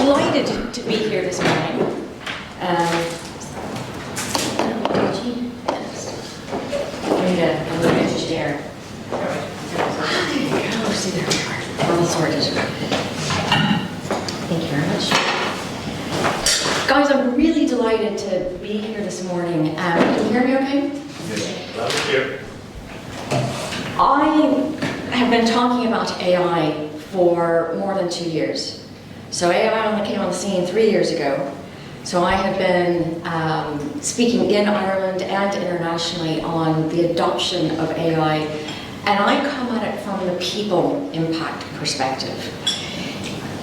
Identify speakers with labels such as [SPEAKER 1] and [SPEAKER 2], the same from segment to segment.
[SPEAKER 1] delighted to be here this morning. I'm going to share. There you go. See, there we are. We're all sorted. Thank you very much. Guys, I'm really delighted to be here this morning. Can you hear me okay?
[SPEAKER 2] Yes, loud and clear.
[SPEAKER 1] I have been talking about AI for more than 2 years. So AI only came on the scene 3 years ago. So I have been speaking in Ireland and internationally on the adoption of AI, and I come at it from the people impact perspective.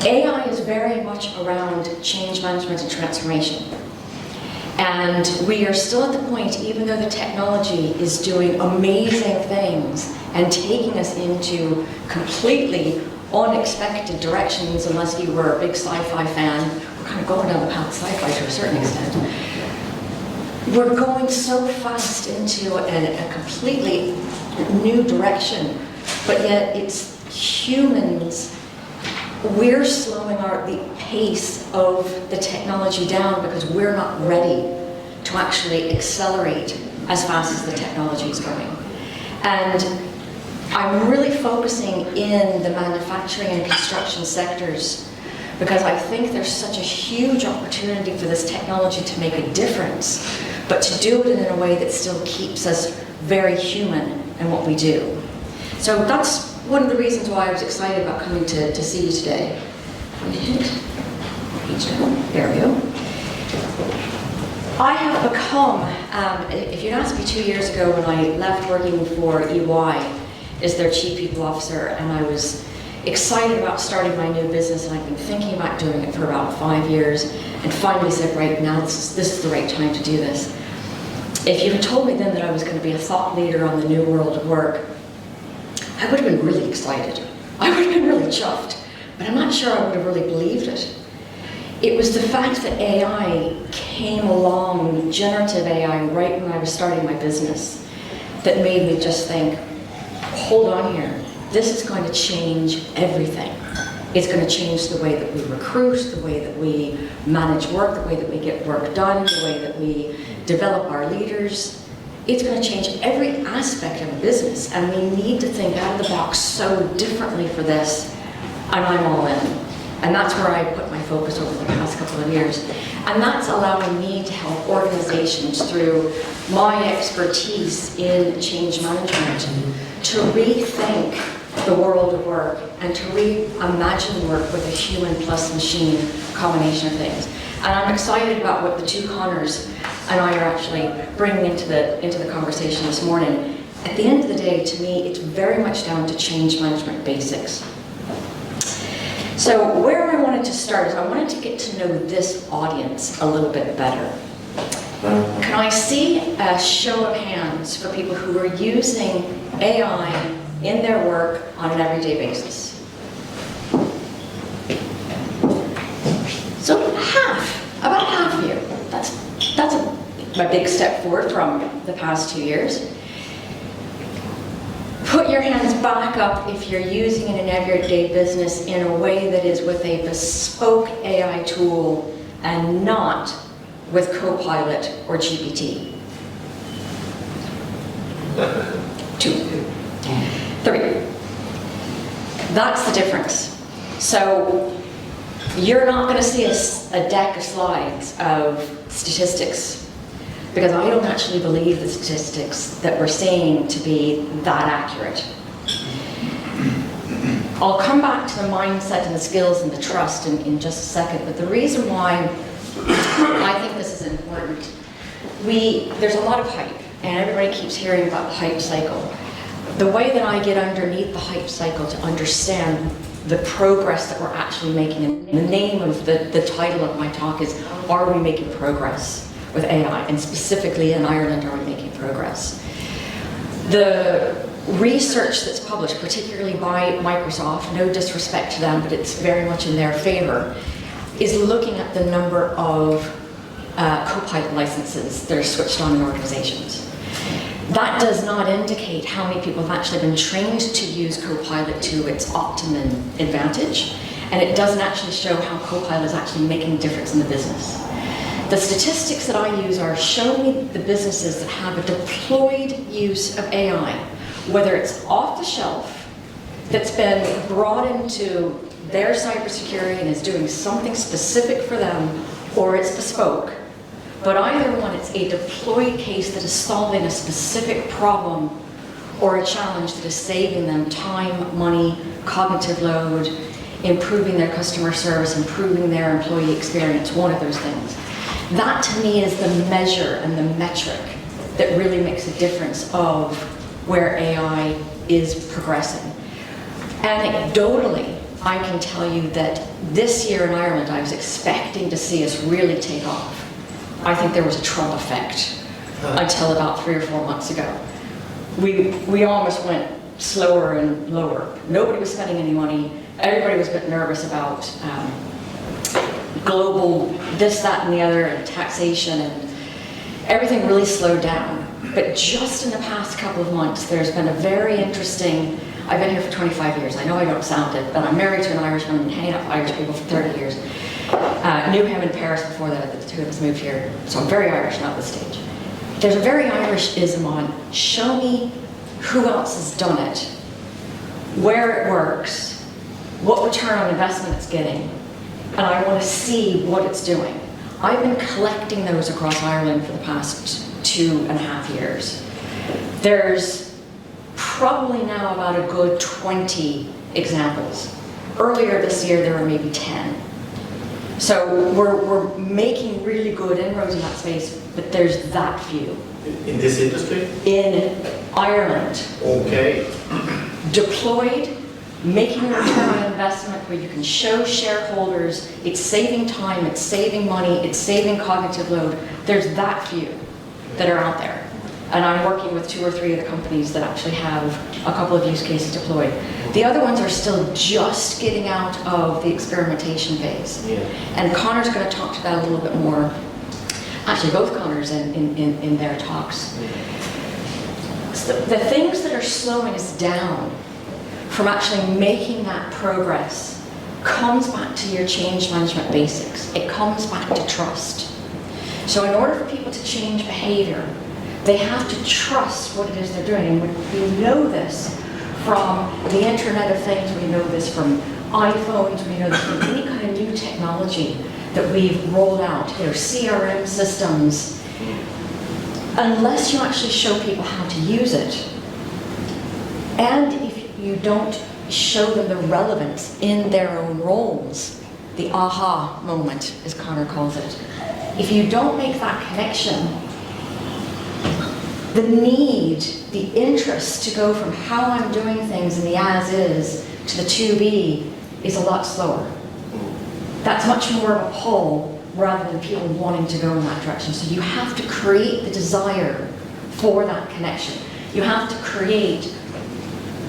[SPEAKER 1] AI is very much around change management and transformation. And we are still at the point, even though the technology is doing amazing things and taking us into completely unexpected directions, unless you were a big sci-fi fan, we're kind of going down the path of sci-fi to a certain extent. We're going so fast into a completely new direction, but yet it's humans. We're slowing the pace of the technology down because we're not ready to actually accelerate as fast as the technology is going. And I'm really focusing in the manufacturing and construction sectors because I think there's such a huge opportunity for this technology to make a difference, but to do it in a way that still keeps us very human in what we do. So that's one of the reasons why I was excited about coming to see you today. There we go. I have become, if you'd asked me 2 years ago when I left working for EY as their chief people officer, and I was excited about starting my new business, and I've been thinking about doing it for about 5 years, and finally said, right now, this is the right time to do this. If you had told me then that I was going to be a thought leader on the new world of work, I would have been really excited. I would have been really chuffed, but I'm not sure I would have really believed it. It was the fact that AI came along, generative AI, right when I was starting my business, that made me just think, hold on here, this is going to change everything. It's going to change the way that we recruit, the way that we manage work, the way that we get work done, the way that we develop our leaders. It's going to change every aspect of a business, and we need to think out of the box so differently for this, and I'm all in. And that's where I put my focus over the past couple of years. And that's allowing me to help organizations through my expertise in change management to rethink the world of work and to reimagine work with a human plus machine combination of things. And I'm excited about what the two Connors and I are actually bringing into the conversation this morning. At the end of the day, to me, it's very much down to change management basics. So where I wanted to start is I wanted to get to know this audience a little bit better. Can I see a show of hands for people who are using AI in their work on an everyday basis? So about half of you. That's a big step forward from the past 2 years. Put your hands back up if you're using it in everyday business in a way that is with a bespoke AI tool and not with Copilot or GPT. 2, 3. That's the difference. So you're not going to see a deck of slides of statistics, because I don't actually believe the statistics that we're seeing to be that accurate. I'll come back to the mindset and the skills and the trust in just a second, but the reason why I think this is important, there's a lot of hype, and everybody keeps hearing about the hype cycle. The way that I get underneath the hype cycle to understand the progress that we're actually making, and the name of the title of my talk is, Are We Making Progress with AI? And specifically in Ireland, are we making progress? The research that's published, particularly by Microsoft, no disrespect to them, but it's very much in their favor, is looking at the number of Copilot licenses that are switched on in organizations. That does not indicate how many people have actually been trained to use Copilot to its optimum advantage, and it doesn't actually show how Copilot is actually making a difference in the business. The statistics that I use are show me the businesses that have a deployed use of AI, whether it's off the shelf, that's been brought into their cybersecurity and is doing something specific for them, or it's bespoke. But either one, it's a deployed case that is solving a specific problem or a challenge that is saving them time, money, cognitive load, improving their customer service, improving their employee experience, one of those things. That to me is the measure and the metric that really makes a difference of where AI is progressing. Anecdotally, I can tell you that this year in Ireland, I was expecting to see us really take off. I think there was a Trump effect until about 3 or 4 months ago. We almost went slower and lower. Nobody was spending any money. Everybody was a bit nervous about global this, that, and the other, and taxation, and everything really slowed down. But just in the past couple of months, there's been a very interesting, I've been here for 25 years. I know I don't sound it, but I'm married to an Irishman and hanging out with Irish people for 30 years. Knew him in Paris before that, the two of us moved here. So I'm very Irish now at this stage. There's a very Irish-ism on, show me who else has done it, where it works, what return on investment it's getting, and I want to see what it's doing. I've been collecting those across Ireland for the past 2.5 years. There's probably now about a good 20 examples. Earlier this year, there were maybe 10. So we're making really good inroads in that space, but there's that few.
[SPEAKER 2] In this industry?
[SPEAKER 1] In Ireland.
[SPEAKER 2] Okay.
[SPEAKER 1] Deployed, making a return on investment where you can show shareholders it's saving time, it's saving money, it's saving cognitive load. There's that few that are out there. And I'm working with 2 or 3 of the companies that actually have a couple of use cases deployed. The other ones are still just getting out of the experimentation phase. Yeah. And Connor's going to talk to that a little bit more. Actually, both Connors in their talks. So the things that are slowing us down from actually making that progress comes back to your change management basics. It comes back to trust. So in order for people to change behavior, they have to trust what it is they're doing. And we know this from the Internet of Things, we know this from iPhones, we know this from any kind of new technology that we've rolled out, CRM systems. Unless you actually show people how to use it, and if you don't show them the relevance in their own roles, the aha moment, as Connor calls it, if you don't make that connection, the need, the interest to go from how I'm doing things in the as-is to the to-be is a lot slower. That's much more of a pull rather than people wanting to go in that direction. So you have to create the desire for that connection. You have to create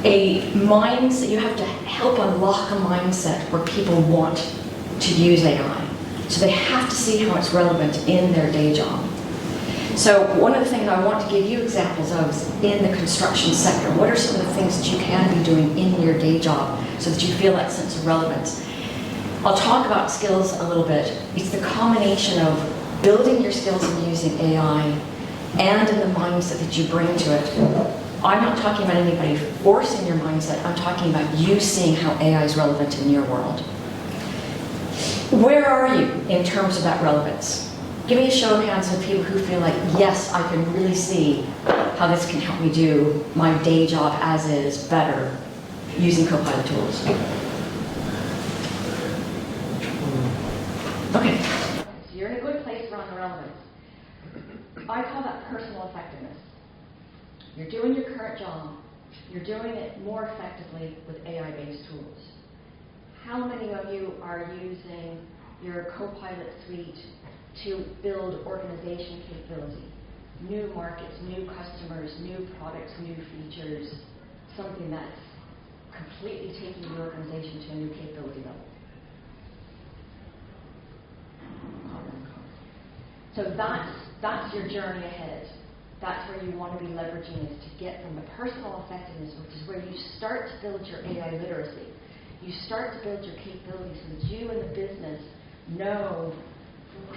[SPEAKER 1] a mindset, you have to help unlock a mindset where people want to use AI. So they have to see how it's relevant in their day job. So one of the things I want to give you examples of is in the construction sector. What are some of the things that you can be doing in your day job so that you feel that sense of relevance? I'll talk about skills a little bit. It's the combination of building your skills and using AI and in the mindset that you bring to it. I'm not talking about anybody forcing your mindset. I'm talking about you seeing how AI is relevant in your world. Where are you in terms of that relevance? Give me a show of hands of people who feel like, yes, I can really see how this can help me do my day job as is better using Copilot tools. Okay, so you're in a good place around the relevance. I call that personal effectiveness. You're doing your current job, you're doing it more effectively with AI-based tools. How many of you are using your Copilot suite to build organization capability? New markets, new customers, new products, new features, something that's completely taking your organization to a new capability level. So that's your journey ahead. That's where you want to be leveraging is to get from the personal effectiveness, which is where you start to build your AI literacy. you start to build your capabilities so that you and the business know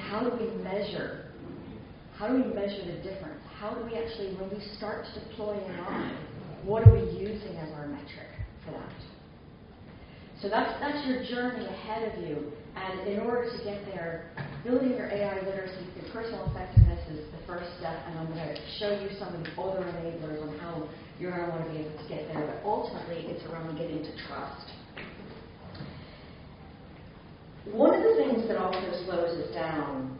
[SPEAKER 1] how do we measure the difference? How do we actually, when we start to deploy AI, what are we using as our metric for that? So that's your journey ahead of you. And in order to get there, building your AI literacy through personal effectiveness is the first step. And I'm going to show you some of the other enablers on how you're going to want to be able to get there. But ultimately, it's around getting to trust. One of the things that also slows us down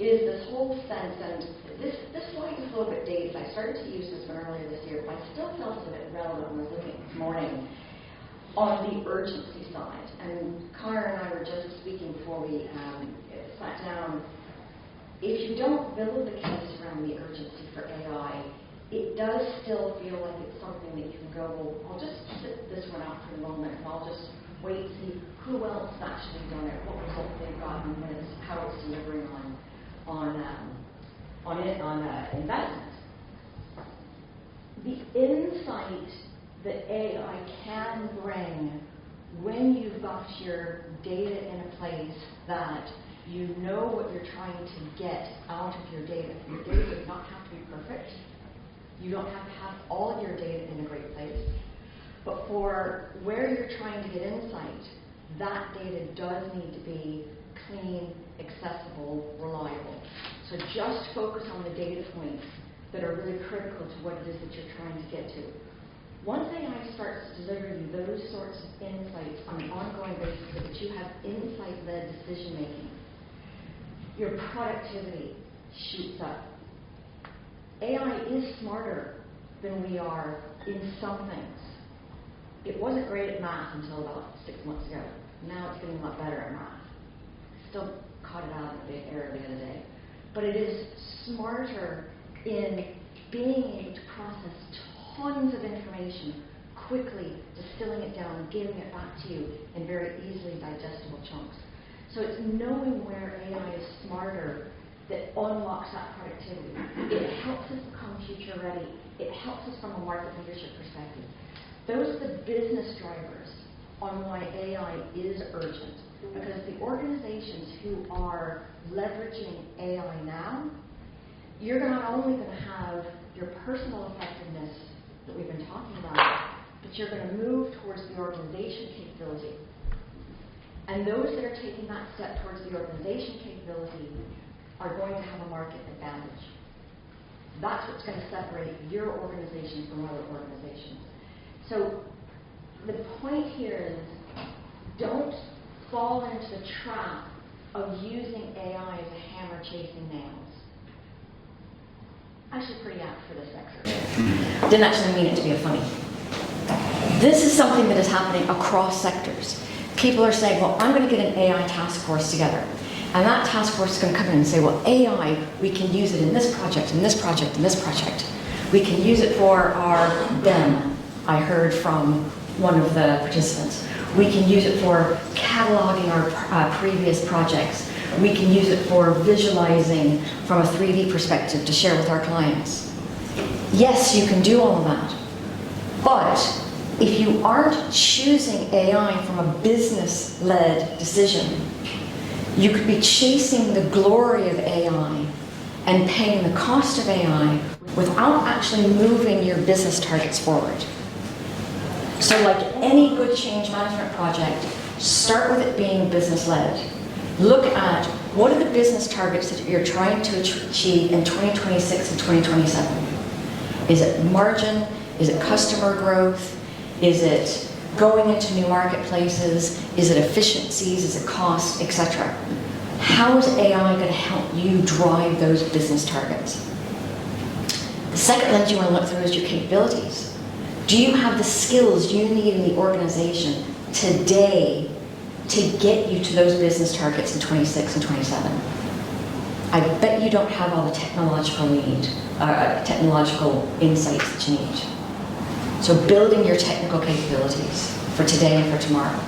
[SPEAKER 1] is this whole sense, and this slide is a little bit dated. I started to use this one earlier this year, but I still felt it a bit relevant when I was looking at it this morning on the urgency side. And Connor and I were just speaking before we sat down. If you don't build the case around the urgency for AI, it does still feel like it's something that you can go, well, I'll just sit this one out for the moment, and I'll just wait and see who else has actually done it, what results they've gotten, and how it's delivering on investment. The insight that AI can bring when you've got your data in a place that you know what you're trying to get out of your data. Your data does not have to be perfect. You don't have to have all of your data in a great place. But for where you're trying to get insight, that data does need to be clean, accessible, reliable. So just focus on the data points that are really critical to what it is that you're trying to get to. Once AI starts to deliver you those sorts of insights on an ongoing basis so that you have insight-led decision-making, your productivity shoots up. AI is smarter than we are in some things. It wasn't great at math until about 6 months ago. Now it's getting a lot better at math. Still caught it out in a big error the other day. But it is smarter in being able to process tons of information quickly, distilling it down, and giving it back to you in very easily digestible chunks. So it's knowing where AI is smarter that unlocks that productivity. It helps us become future ready. It helps us from a market leadership perspective. Those are the business drivers on why AI is urgent. Because the organizations who are leveraging AI now, you're not only going to have your personal effectiveness that we've been talking about, but you're going to move towards the organization capability. And those that are taking that step towards the organization capability are going to have a market advantage. That's what's going to separate your organization from other organizations. So the point here is don't fall into the trap of using AI as a hammer chasing nails. Actually pretty apt for this exercise. Didn't actually mean it to be a funny. This is something that is happening across sectors. People are saying, well, I'm going to get an AI task force together. And that task force is going to come in and say, well, AI, we can use it in this project, in this project, in this project. We can use it for our BEM, I heard from one of the participants. We can use it for cataloging our previous projects. We can use it for visualizing from a 3D perspective to share with our clients. Yes, you can do all of that. But if you aren't choosing AI from a business-led decision, you could be chasing the glory of AI and paying the cost of AI without actually moving your business targets forward. So like any good change management project, start with it being business-led. Look at what are the business targets that you're trying to achieve in 2026 and 2027. Is it margin? Is it customer growth? Is it going into new marketplaces? Is it efficiencies? Is it cost, etc.? How is AI going to help you drive those business targets? The second lens you want to look through is your capabilities. Do you have the skills you need in the organization today to get you to those business targets in 26 and 27? I bet you don't have all the technological insights that you need. So building your technical capabilities for today and for tomorrow.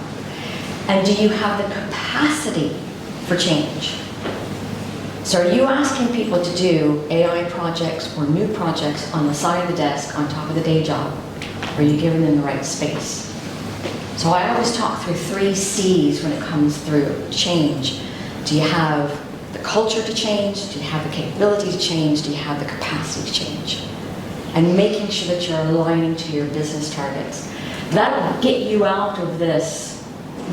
[SPEAKER 1] And do you have the capacity for change? So are you asking people to do AI projects or new projects on the side of the desk on top of the day job? Or are you giving them the right space? So So I always talk through 3 C's when it comes through change. Do you have the culture to change? Do you have the capability to change? Do you have the capacity to change? And making sure that you're aligning to your business targets. That'll get you out of this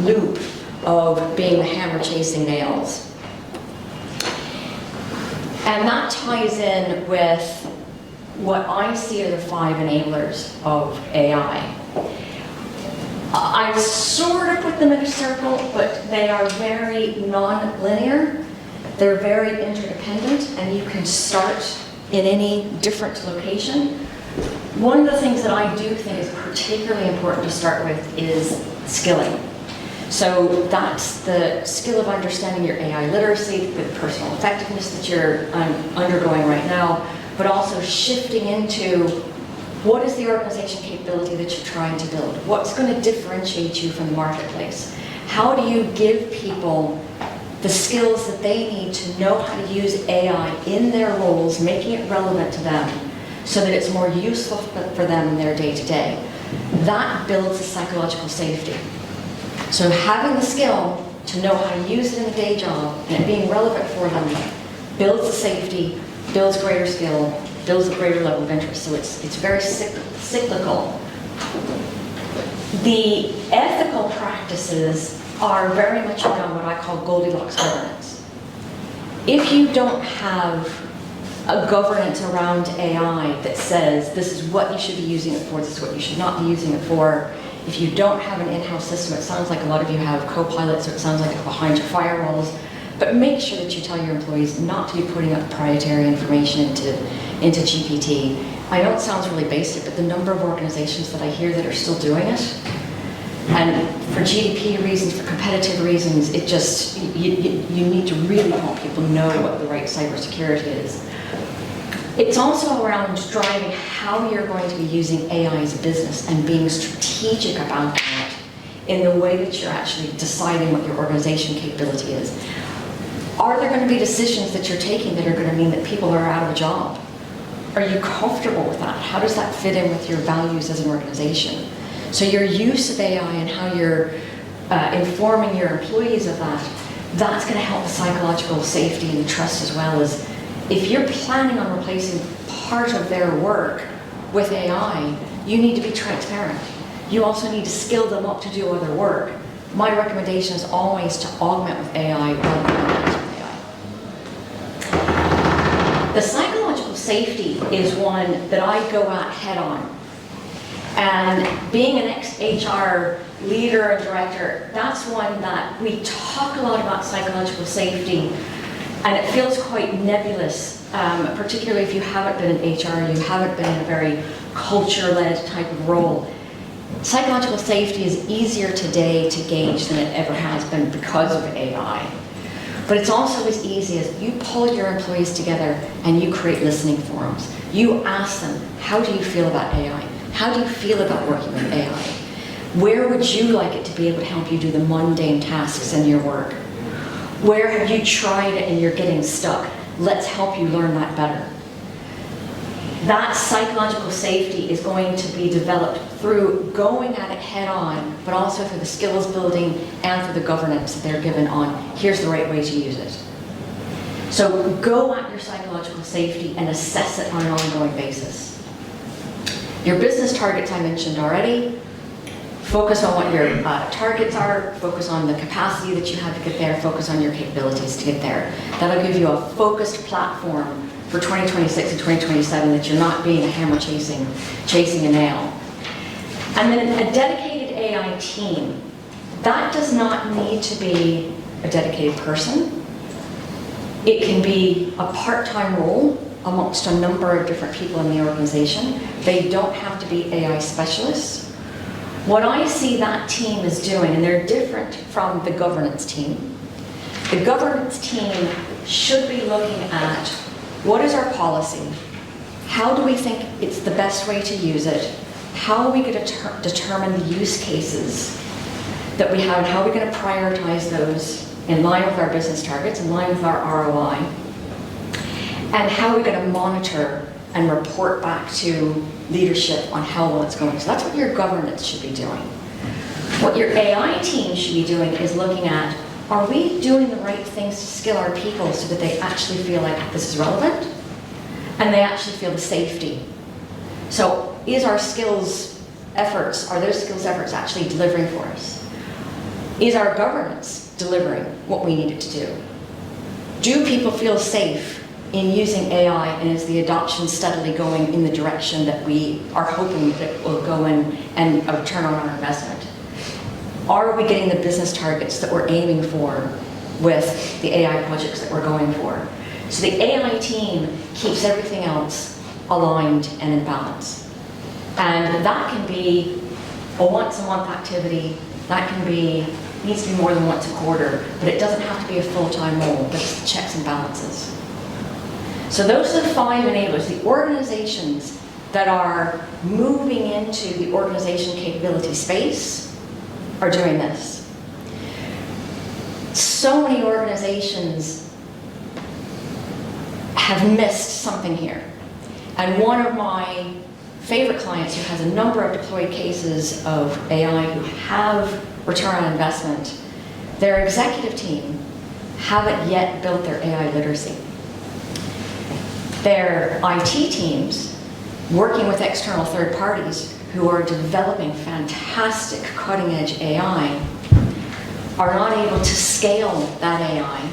[SPEAKER 1] loop of being the hammer chasing nails. And that ties in with what I see are the 5 enablers of AI. I sort of put them in a circle, but they are very non-linear. They're very interdependent, and you can start in any different location. One of the things that I do think is particularly important to start with is skilling. So that's the skill of understanding your AI literacy, the personal effectiveness that you're undergoing right now, but also shifting into what is the organization capability that you're trying to build? What's going to differentiate you from the marketplace? How do you give people the skills that they need to know how to use AI in their roles, making it relevant to them so that it's more useful for them in their day-to-day? That builds a psychological safety. So having the skill to know how to use it in the day job and it being relevant for them builds the safety, builds greater skill, builds a greater level of interest. So it's very cyclical. The ethical practices are very much around what I call Goldilocks governance. If you don't have a governance around AI that says this is what you should be using it for, this is what you should not be using it for, if you don't have an in-house system, it sounds like a lot of you have co-pilots, so it sounds like it's behind your firewalls, but make sure that you tell your employees not to be putting up proprietary information into GPT. I know it sounds really basic, but the number of organizations that I hear that are still doing it, and for GDP reasons, for competitive reasons, it just, you need to really help people know what the right cybersecurity is. It's also around driving how you're going to be using AI as a business and being strategic about that in the way that you're actually deciding what your organization capability is. Are there going to be decisions that you're taking that are going to mean that people are out of a job? Are you comfortable with that? How does that fit in with your values as an organization? So your use of AI and how you're informing your employees of that, that's going to help the psychological safety and the trust, as well as if you're planning on replacing part of their work with AI, you need to be transparent. You also need to skill them up to do other work. My recommendation is always to augment with AI rather than replace with AI. The psychological safety is one that I go at head on. And being an ex-HR leader and director, that's one that we talk a lot about psychological safety, and it feels quite nebulous, particularly if you haven't been in HR, you haven't been in a very culture-led type of role. Psychological safety is easier today to gauge than it ever has been because of AI. But it's also as easy as you pull your employees together and you create listening forums. You ask them, how do you feel about AI? How do you feel about working with AI? Where would you like it to be able to help you do the mundane tasks in your work? Where have you tried it and you're getting stuck? Let's help you learn that better. That psychological safety is going to be developed through going at it head on, but also through the skills building and through the governance that they're given on, here's the right way to use it. So go at your psychological safety and assess it on an ongoing basis. Your business targets I mentioned already. Focus on what your targets are, focus on the capacity that you have to get there, focus on your capabilities to get there. That'll give you a focused platform for 2026 and 2027 that you're not being a hammer chasing a nail. And then a dedicated AI team. That does not need to be a dedicated person. It can be a part-time role amongst a number of different people in the organization. They don't have to be AI specialists. What I see that team is doing, and they're different from the governance team. The governance team should be looking at what is our policy? How do we think it's the best way to use it? How are we going to determine the use cases that we have, and how are we going to prioritize those in line with our business targets, in line with our ROI? And how are we going to monitor and report back to leadership on how well it's going? So that's what your governance should be doing. What your AI team should be doing is looking at, are we doing the right things to skill our people so that they actually feel like this is relevant and they actually feel the safety? So is our skills efforts, are those skills efforts actually delivering for us? Is our governance delivering what we need it to do? Do people feel safe in using AI, and is the adoption steadily going in the direction that we are hoping that it will go in and a return on our investment? Are we getting the business targets that we're aiming for with the AI projects that we're going for? So the AI team keeps everything else aligned and in balance. And that can be a once-a-month activity, that can be, needs to be more than once a quarter, but it doesn't have to be a full-time role, but it's the checks and balances. So those are the 5 enablers. The organizations that are moving into the organization capability space are doing this. So many organizations have missed something here. And one of my favorite clients who has a number of deployed cases of AI who have return on investment, their executive team haven't yet built their AI literacy. Their IT teams, working with external third parties who are developing fantastic cutting-edge AI, are not able to scale that AI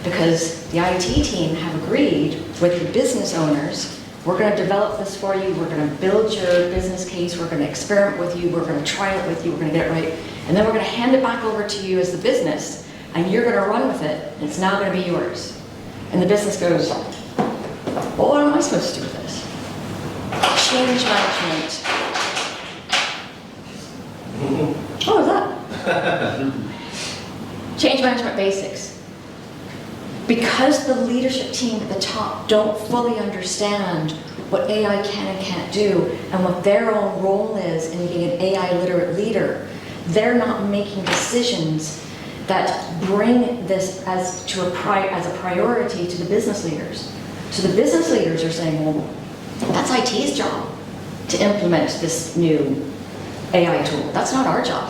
[SPEAKER 1] because the IT team have agreed with the business owners, we're going to develop this for you, we're going to build your business case, we're going to experiment with you, we're going to try it with you, we're going to get it right, and then we're going to hand it back over to you as the business, and you're going to run with it, and it's now going to be yours. And the business goes, well, what am I supposed to do with this? Change management. What was that? Change management basics. Because the leadership team at the top don't fully understand what AI can and can't do and what their own role is in being an AI literate leader, they're not making decisions that bring this as a priority to the business leaders. So the business leaders are saying, well, that's IT's job to implement this new AI tool. That's not our job.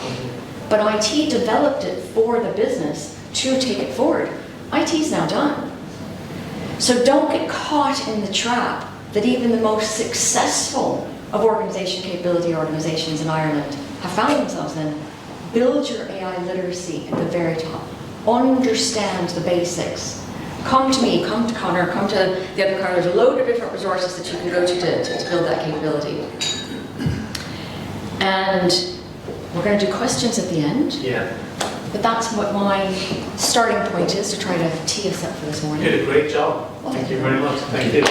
[SPEAKER 1] But IT developed it for the business to take it forward. IT's now done. So don't get caught in the trap that even the most successful of organization capability organizations in Ireland have found themselves in. Build your AI literacy at the very top. Understand the basics. Come to me, come to Connor, come to the other Connor. There's a load of different resources that you can go to build that capability. And we're going to do questions at the end.
[SPEAKER 2] Yeah.
[SPEAKER 1] But that's what my starting point is to try to tee us up for this morning.
[SPEAKER 2] You did a great job.
[SPEAKER 1] Well,
[SPEAKER 2] Thank you very much. Thank you.